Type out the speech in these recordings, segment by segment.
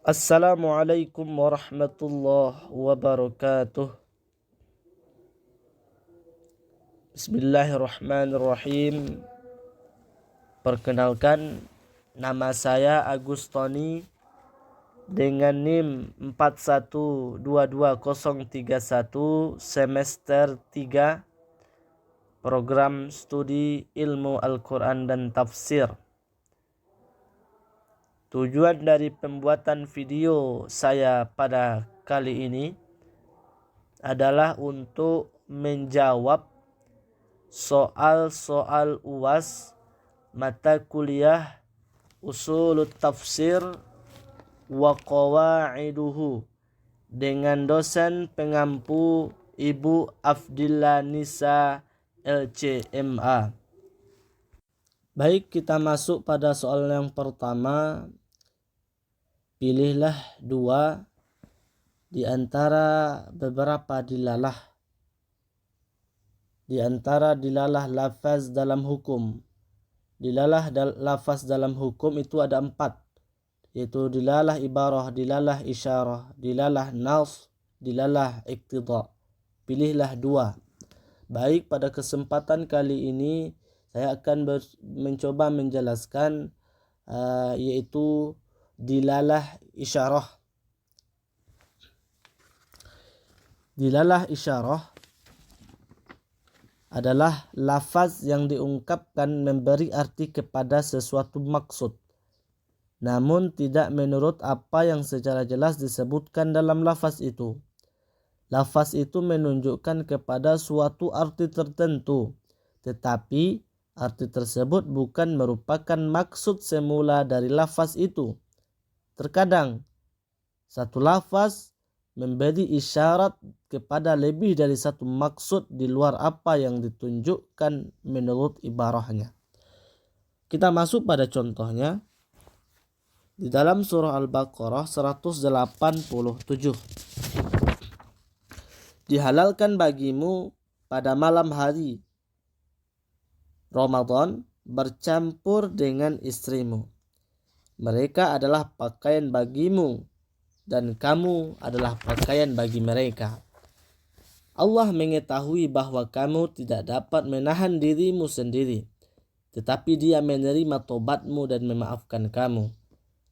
Assalamualaikum warahmatullahi wabarakatuh. Bismillahirrahmanirrahim. Perkenalkan, nama saya Agustoni dengan NIM 41222031 semester 3 program studi ilmu Al-Quran dan tafsir. Tujuan dari pembuatan video saya pada kali ini adalah untuk menjawab soal-soal UAS mata kuliah Usulut Tafsir wa Qawaiduhu dengan dosen pengampu Ibu Afdillah Nisa LCMA. Baik, kita masuk pada soal yang pertama. Pilihlah dua di antara beberapa dilalah. Di antara dilalah lafaz dalam hukum. Dilalah lafaz dalam hukum itu ada 4, yaitu dilalah ibarah, dilalah isyarah, dilalah nas, dilalah iqtida. Pilihlah dua. Baik, pada kesempatan kali ini saya akan mencoba menjelaskan yaitu dilalah isyarah. Dilalah isyarah adalah lafaz yang diungkapkan memberi arti kepada sesuatu maksud, namun tidak menurut apa yang secara jelas disebutkan dalam lafaz itu. Lafaz itu menunjukkan kepada suatu arti tertentu, tetapi arti tersebut bukan merupakan maksud semula dari lafaz itu. Terkadang satu lafaz memberi isyarat kepada lebih dari satu maksud di luar apa yang ditunjukkan menurut ibarahnya. Kita masuk pada contohnya di dalam surah Al-Baqarah 187. Dihalalkan bagimu pada malam hari Ramadan bercampur dengan istrimu. Mereka adalah pakaian bagimu dan kamu adalah pakaian bagi mereka. Allah mengetahui bahwa kamu tidak dapat menahan dirimu sendiri, tetapi Dia menerima tobatmu dan memaafkan kamu.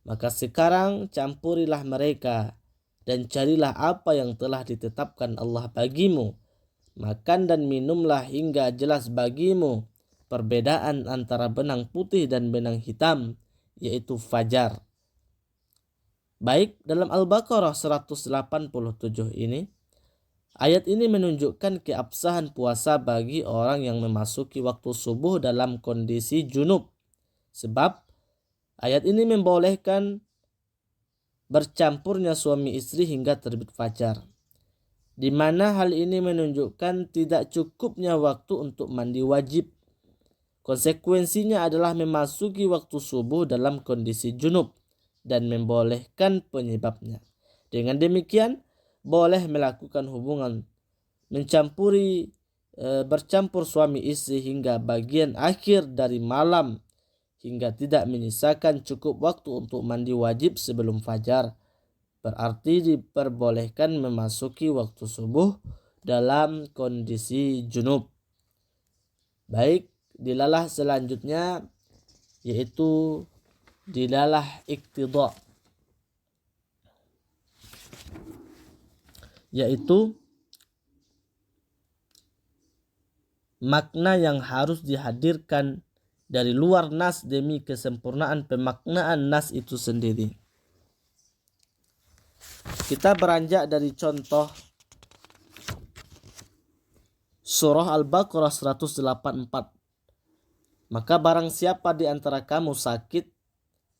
Maka sekarang campurilah mereka dan carilah apa yang telah ditetapkan Allah bagimu. Makan dan minumlah hingga jelas bagimu perbedaan antara benang putih dan benang hitam, yaitu fajar. Baik, dalam Al-Baqarah 187 ini, ayat ini menunjukkan keabsahan puasa bagi orang yang memasuki waktu subuh dalam kondisi junub. Sebab ayat ini membolehkan bercampurnya suami istri hingga terbit fajar, di mana hal ini menunjukkan tidak cukupnya waktu untuk mandi wajib. Konsekuensinya adalah memasuki waktu subuh dalam kondisi junub dan membolehkan penyebabnya. Dengan demikian, boleh melakukan hubungan bercampur suami istri hingga bagian akhir dari malam, hingga tidak menyisakan cukup waktu untuk mandi wajib sebelum fajar. Berarti diperbolehkan memasuki waktu subuh dalam kondisi junub. Baik, dilalah selanjutnya yaitu dilalah iqtida, yaitu makna yang harus dihadirkan dari luar nas demi kesempurnaan pemaknaan nas itu sendiri. Kita beranjak dari contoh surah Al-Baqarah 184. Maka barang siapa di antara kamu sakit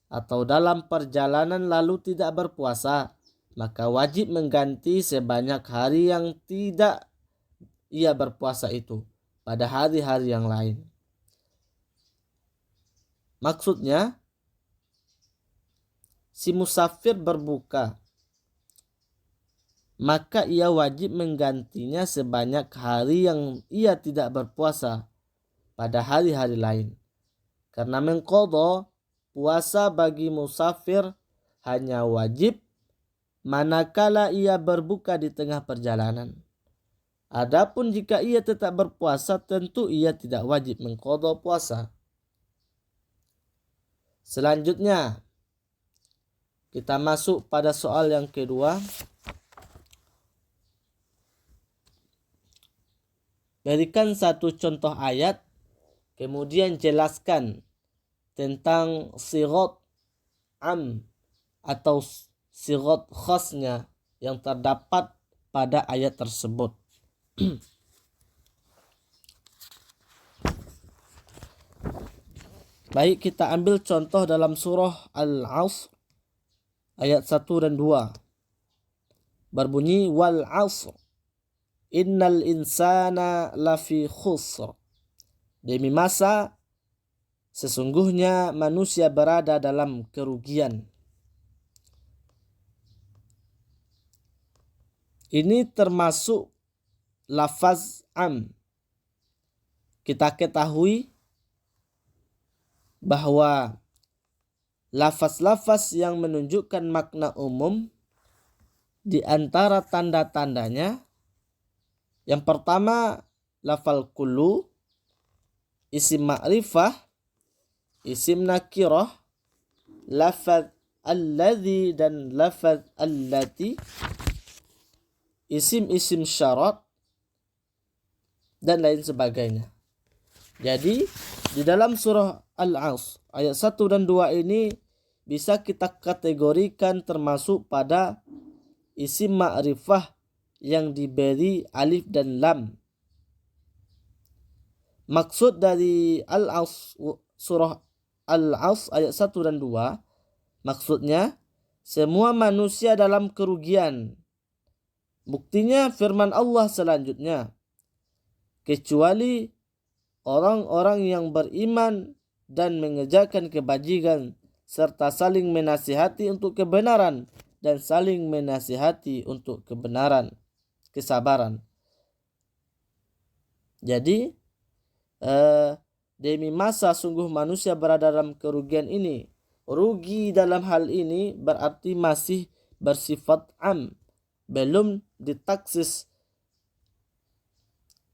atau dalam perjalanan lalu tidak berpuasa, maka wajib mengganti sebanyak hari yang tidak ia berpuasa itu pada hari-hari yang lain. Maksudnya, si musafir berbuka, maka ia wajib menggantinya sebanyak hari yang ia tidak berpuasa pada hari-hari lain. Karena mengqadha puasa bagi musafir hanya wajib manakala ia berbuka di tengah perjalanan. Adapun jika ia tetap berpuasa, tentu ia tidak wajib mengqadha puasa. Selanjutnya, kita masuk pada soal yang kedua. Berikan satu contoh ayat, kemudian jelaskan tentang sigat am atau sigat khasnya yang terdapat pada ayat tersebut. Baik, kita ambil contoh dalam surah Al-'Asr ayat 1 dan 2. Berbunyi wal 'asr innal insana lafi khusr. Demi masa sesungguhnya manusia berada dalam kerugian. Ini termasuk lafaz am. Kita ketahui bahwa lafaz-lafaz yang menunjukkan makna umum di antara tanda-tandanya, yang pertama lafal kullu, isim ma'rifah, isim nakirah, lafaz alladhi dan lafaz allati, isim-isim syarat, dan lain sebagainya. Jadi di dalam surah Al-'Asr ayat 1 dan 2 ini bisa kita kategorikan termasuk pada isim ma'rifah yang diberi alif dan lam. Maksud dari surah Al-'Asr ayat 1 dan 2, maksudnya semua manusia dalam kerugian. Buktinya firman Allah selanjutnya, kecuali orang-orang yang beriman dan mengerjakan kebajikan serta saling menasihati untuk kebenaran dan saling menasihati untuk kesabaran. Jadi demi masa sungguh manusia berada dalam kerugian ini. Rugi dalam hal ini berarti masih bersifat am, belum ditaksis,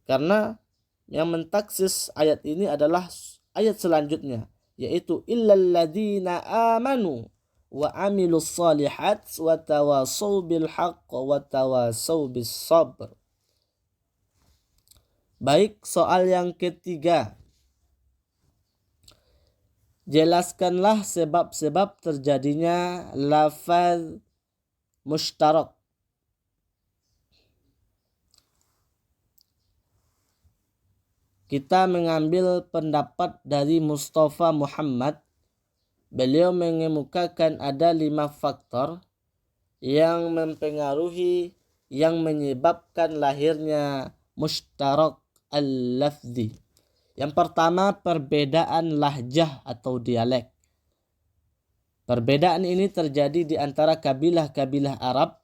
karena yang mentaksis ayat ini adalah ayat selanjutnya, yaitu illal ladzina amanu wa amilus solihat wa tawasaw bil haqq wa tawasaw bis sabr. Baik, soal yang ketiga. Jelaskanlah sebab-sebab terjadinya lafaz mushtarak. Kita mengambil pendapat dari Mustafa Muhammad. Beliau mengemukakan ada 5 faktor yang mempengaruhi, yang menyebabkan lahirnya mushtarak al-lafzi. Yang pertama, perbedaan lahjah atau dialek. Perbedaan ini terjadi di antara kabilah-kabilah Arab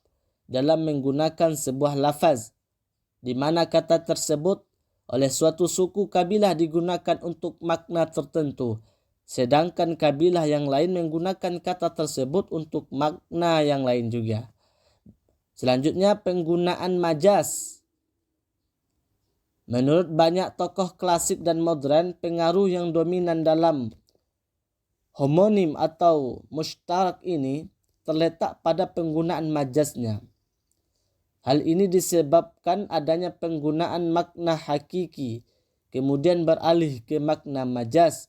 dalam menggunakan sebuah lafaz, di mana kata tersebut oleh suatu suku kabilah digunakan untuk makna tertentu, sedangkan kabilah yang lain menggunakan kata tersebut untuk makna yang lain juga. Selanjutnya, penggunaan majaz. Menurut banyak tokoh klasik dan modern, pengaruh yang dominan dalam homonim atau mushtarak ini terletak pada penggunaan majaznya. Hal ini disebabkan adanya penggunaan makna hakiki, kemudian beralih ke makna majaz,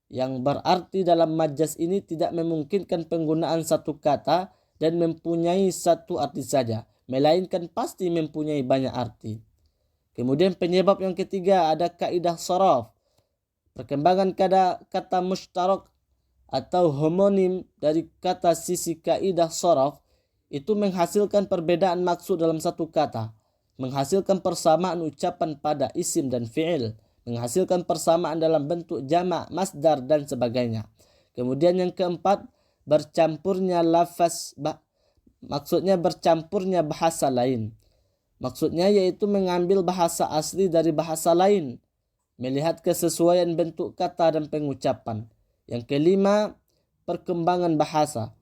yang berarti dalam majaz ini tidak memungkinkan penggunaan satu kata dan mempunyai satu arti saja, melainkan pasti mempunyai banyak arti. Kemudian penyebab yang ketiga ada kaidah sharaf. Perkembangan kata mushtarak atau homonim dari kata sisi kaidah sharaf itu menghasilkan perbedaan maksud dalam satu kata, menghasilkan persamaan ucapan pada isim dan fi'il, menghasilkan persamaan dalam bentuk jamak, masdar, dan sebagainya. Kemudian yang keempat, bercampurnya lafaz, maksudnya bercampurnya bahasa lain. Maksudnya yaitu mengambil bahasa asli dari bahasa lain, melihat kesesuaian bentuk kata dan pengucapan. Yang kelima, perkembangan bahasa.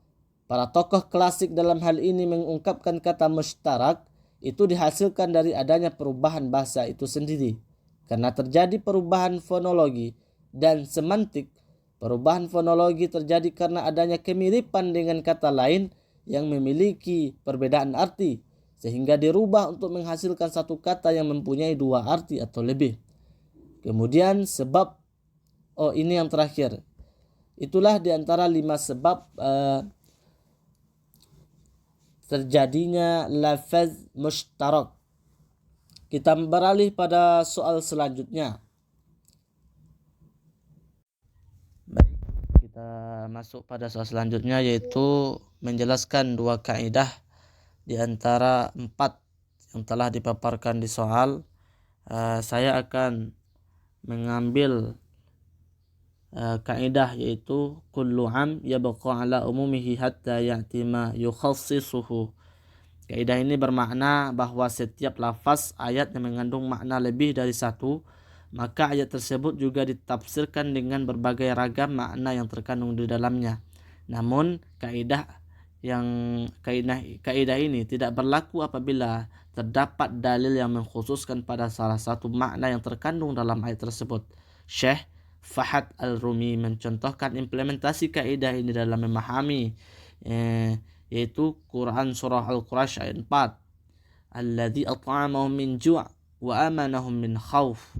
Para tokoh klasik dalam hal ini mengungkapkan kata mushtarak itu dihasilkan dari adanya perubahan bahasa itu sendiri. Karena terjadi perubahan fonologi dan semantik, perubahan fonologi terjadi karena adanya kemiripan dengan kata lain yang memiliki perbedaan arti, sehingga dirubah untuk menghasilkan satu kata yang mempunyai dua arti atau lebih. Kemudian sebab, ini yang terakhir. Itulah diantara 5 sebab terjadinya lafaz mushtarak. Kita beralih pada soal selanjutnya. Baik, kita masuk pada soal selanjutnya, yaitu menjelaskan 2 kaidah di antara 4 yang telah dipaparkan di soal. Saya akan mengambil kaidah yaitu kullu am yabqa ala umumihi hatta ya'ti ma yukhassisuhu. Kaidah ini bermakna bahwa setiap lafaz ayat yang mengandung makna lebih dari satu, maka ayat tersebut juga ditafsirkan dengan berbagai ragam makna yang terkandung di dalamnya. Namun kaidah ini tidak berlaku apabila terdapat dalil yang mengkhususkan pada salah satu makna yang terkandung dalam ayat tersebut. Syekh Fahad Al-Rumi mencontohkan implementasi kaidah ini dalam memahami yaitu Quran surah Al-Quraisy ayat 4. Alladzi at'amahum min ju' wa amanahum min khauf.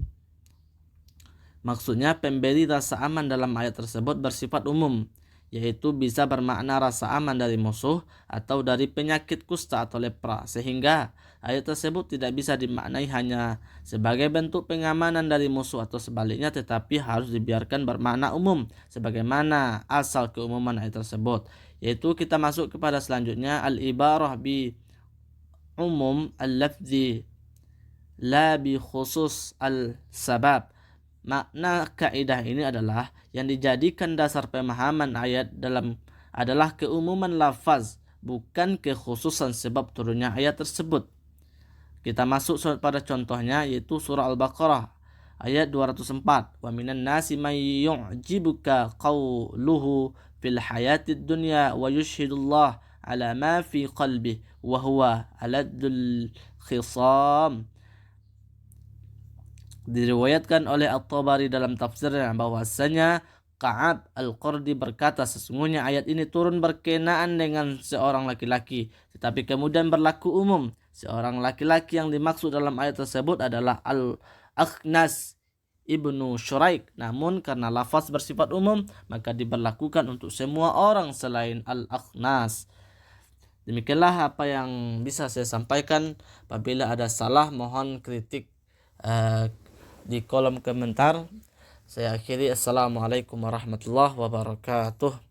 Maksudnya pemberi rasa aman dalam ayat tersebut bersifat umum, yaitu bisa bermakna rasa aman dari musuh atau dari penyakit kusta atau lepra, sehingga ayat tersebut tidak bisa dimaknai hanya sebagai bentuk pengamanan dari musuh atau sebaliknya, tetapi harus dibiarkan bermakna umum sebagaimana asal keumuman ayat tersebut. Yaitu kita masuk kepada selanjutnya, al-ibarah bi umum al-lafzi la bi khusus al-sabab. Makna kaidah ini adalah yang dijadikan dasar pemahaman ayat adalah keumuman lafaz, bukan kekhususan sebab turunnya ayat tersebut. Kita masuk pada contohnya, yaitu surah Al-Baqarah ayat 204. Wa minan nasi may yu'jibuka qawluhu fil hayatid dunya wa yushhidullah ala ma fi qalbi wa huwa aladul khisam. Diriwayatkan oleh At-Tabari dalam tafsirnya bahwasanya Ka'ab Al-Qurdi berkata, sesungguhnya ayat ini turun berkenaan dengan seorang laki-laki, tetapi kemudian berlaku umum. Seorang laki-laki yang dimaksud dalam ayat tersebut adalah Al-Akhnas ibnu Syuraik. Namun karena lafaz bersifat umum, maka diberlakukan untuk semua orang selain Al-Akhnas. Demikianlah apa yang bisa saya sampaikan. Apabila ada salah, mohon kritik di kolom komentar. Saya akhiri. Assalamualaikum warahmatullahi wabarakatuh.